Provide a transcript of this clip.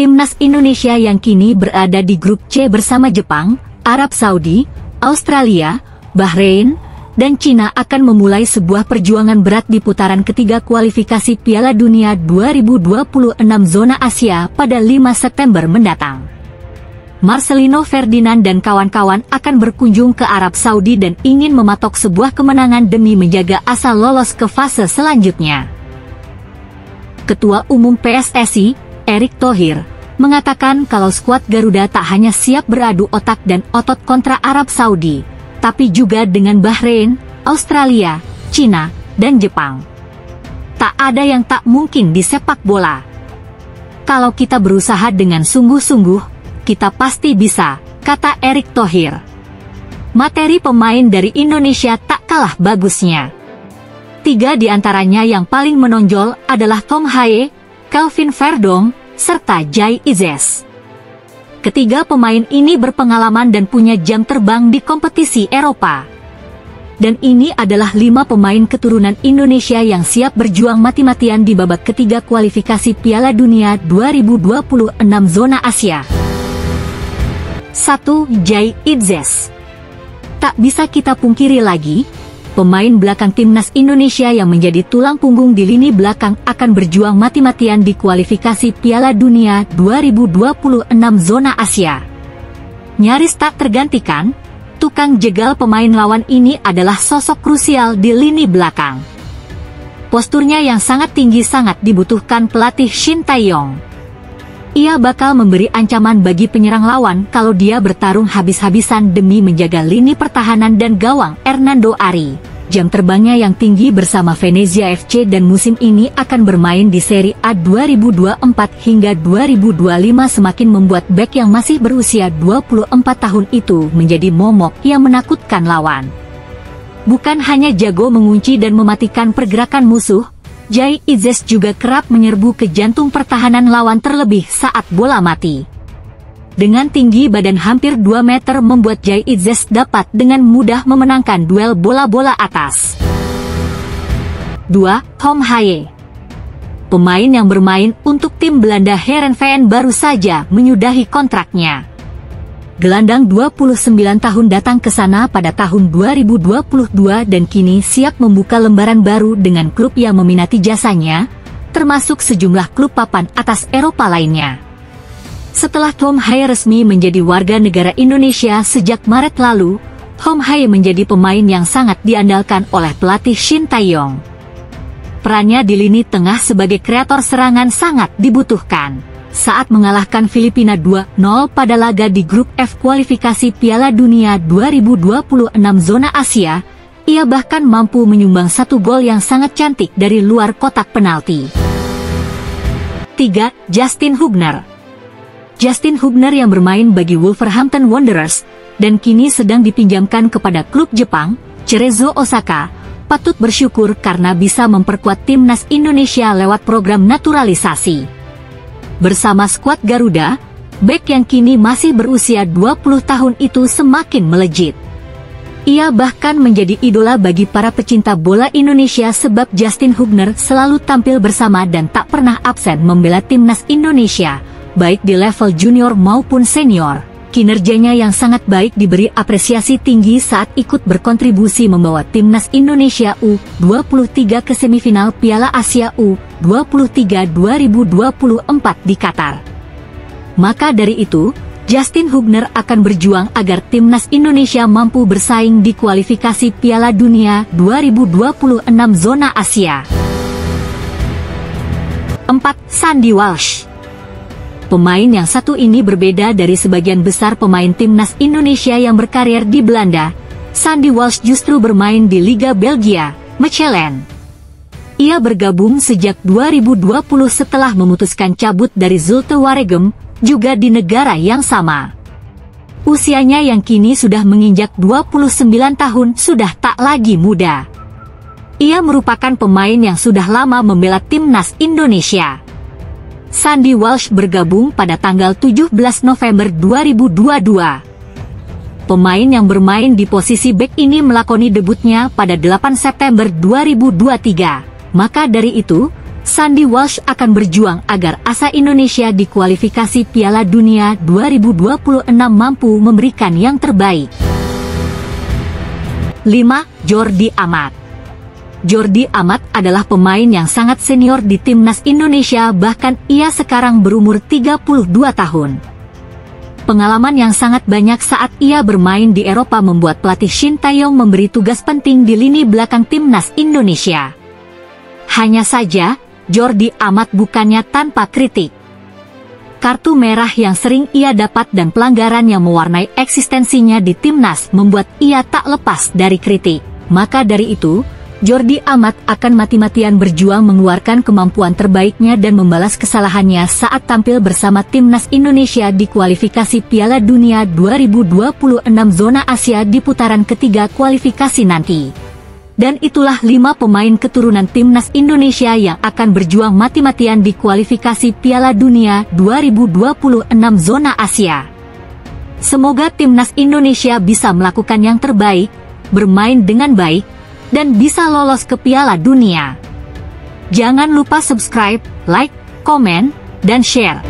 Timnas Indonesia yang kini berada di grup C bersama Jepang, Arab Saudi, Australia, Bahrain, dan Cina akan memulai sebuah perjuangan berat di putaran ketiga kualifikasi Piala Dunia 2026 zona Asia pada 5 September mendatang. Marcelino Ferdinand dan kawan-kawan akan berkunjung ke Arab Saudi dan ingin mematok sebuah kemenangan demi menjaga asa lolos ke fase selanjutnya. Ketua Umum PSSI, Erick Thohir, mengatakan kalau skuad Garuda tak hanya siap beradu otak dan otot kontra Arab Saudi, tapi juga dengan Bahrain, Australia, Cina, dan Jepang. Tak ada yang tak mungkin di sepak bola. Kalau kita berusaha dengan sungguh-sungguh, kita pasti bisa, kata Erick Thohir. Materi pemain dari Indonesia tak kalah bagusnya. 3 di antaranya yang paling menonjol adalah Tom Haye, Kelvin Verdong, serta Jai Izes. Ketiga pemain ini berpengalaman dan punya jam terbang di kompetisi Eropa. Dan ini adalah 5 pemain keturunan Indonesia yang siap berjuang mati-matian di babak ketiga kualifikasi Piala Dunia 2026 zona Asia. 1. Jai Izes. Tak bisa kita pungkiri lagi, pemain belakang Timnas Indonesia yang menjadi tulang punggung di lini belakang akan berjuang mati-matian di kualifikasi Piala Dunia 2026 zona Asia. Nyaris tak tergantikan, tukang jegal pemain lawan ini adalah sosok krusial di lini belakang. Posturnya yang sangat tinggi sangat dibutuhkan pelatih Shin Tae-yong. Ia bakal memberi ancaman bagi penyerang lawan kalau dia bertarung habis-habisan demi menjaga lini pertahanan dan gawang Hernando Ari. Jam terbangnya yang tinggi bersama Venezia FC dan musim ini akan bermain di Serie A 2024 hingga 2025 semakin membuat bek yang masih berusia 24 tahun itu menjadi momok yang menakutkan lawan. Bukan hanya jago mengunci dan mematikan pergerakan musuh, Jai Izes juga kerap menyerbu ke jantung pertahanan lawan terlebih saat bola mati. Dengan tinggi badan hampir 2 meter membuat Jai Izes dapat dengan mudah memenangkan duel bola-bola atas. 2. Tom Haye. Pemain yang bermain untuk tim Belanda Heerenveen baru saja menyudahi kontraknya. Gelandang 29 tahun datang ke sana pada tahun 2022 dan kini siap membuka lembaran baru dengan klub yang meminati jasanya, termasuk sejumlah klub papan atas Eropa lainnya. Setelah Tom Haye resmi menjadi warga negara Indonesia sejak Maret lalu, Tom Haye menjadi pemain yang sangat diandalkan oleh pelatih Shin Tae-yong. Perannya di lini tengah sebagai kreator serangan sangat dibutuhkan. Saat mengalahkan Filipina 2-0 pada laga di grup F kualifikasi Piala Dunia 2026 zona Asia, ia bahkan mampu menyumbang 1 gol yang sangat cantik dari luar kotak penalti. 3. Justin Hubner. Justin Hubner yang bermain bagi Wolverhampton Wanderers dan kini sedang dipinjamkan kepada klub Jepang, Cerezo Osaka, patut bersyukur karena bisa memperkuat timnas Indonesia lewat program naturalisasi. Bersama skuad Garuda, bek yang kini masih berusia 20 tahun itu semakin melejit. Ia bahkan menjadi idola bagi para pecinta bola Indonesia sebab Justin Hubner selalu tampil bersama dan tak pernah absen membela timnas Indonesia, baik di level junior maupun senior. Kinerjanya yang sangat baik diberi apresiasi tinggi saat ikut berkontribusi membawa timnas Indonesia U23 ke semifinal Piala Asia U23 2024 di Qatar. Maka dari itu, Justin Hubner akan berjuang agar timnas Indonesia mampu bersaing di kualifikasi Piala Dunia 2026 zona Asia. 4. Sandy Walsh. Pemain yang satu ini berbeda dari sebagian besar pemain timnas Indonesia yang berkarir di Belanda. Sandy Walsh justru bermain di Liga Belgia, Mechelen. Ia bergabung sejak 2020 setelah memutuskan cabut dari Zulte Waregem, juga di negara yang sama. Usianya yang kini sudah menginjak 29 tahun sudah tak lagi muda. Ia merupakan pemain yang sudah lama membela timnas Indonesia. Sandy Walsh bergabung pada tanggal 17 November 2022. Pemain yang bermain di posisi bek ini melakoni debutnya pada 8 September 2023. Maka dari itu, Sandy Walsh akan berjuang agar asa Indonesia di kualifikasi Piala Dunia 2026 mampu memberikan yang terbaik. 5. Jordi Amat. Jordi Amat adalah pemain yang sangat senior di timnas Indonesia, bahkan ia sekarang berumur 32 tahun. Pengalaman yang sangat banyak saat ia bermain di Eropa membuat pelatih Shin Tae-yong memberi tugas penting di lini belakang timnas Indonesia. Hanya saja, Jordi Amat bukannya tanpa kritik. Kartu merah yang sering ia dapat dan pelanggaran yang mewarnai eksistensinya di timnas membuat ia tak lepas dari kritik. Maka dari itu, Jordi Amat akan mati-matian berjuang mengeluarkan kemampuan terbaiknya dan membalas kesalahannya saat tampil bersama timnas Indonesia di kualifikasi Piala Dunia 2026 zona Asia di putaran ketiga kualifikasi nanti. Dan itulah 5 pemain keturunan timnas Indonesia yang akan berjuang mati-matian di kualifikasi Piala Dunia 2026 zona Asia. Semoga timnas Indonesia bisa melakukan yang terbaik, bermain dengan baik, dan bisa lolos ke Piala Dunia. Jangan lupa subscribe, like, komen, dan share.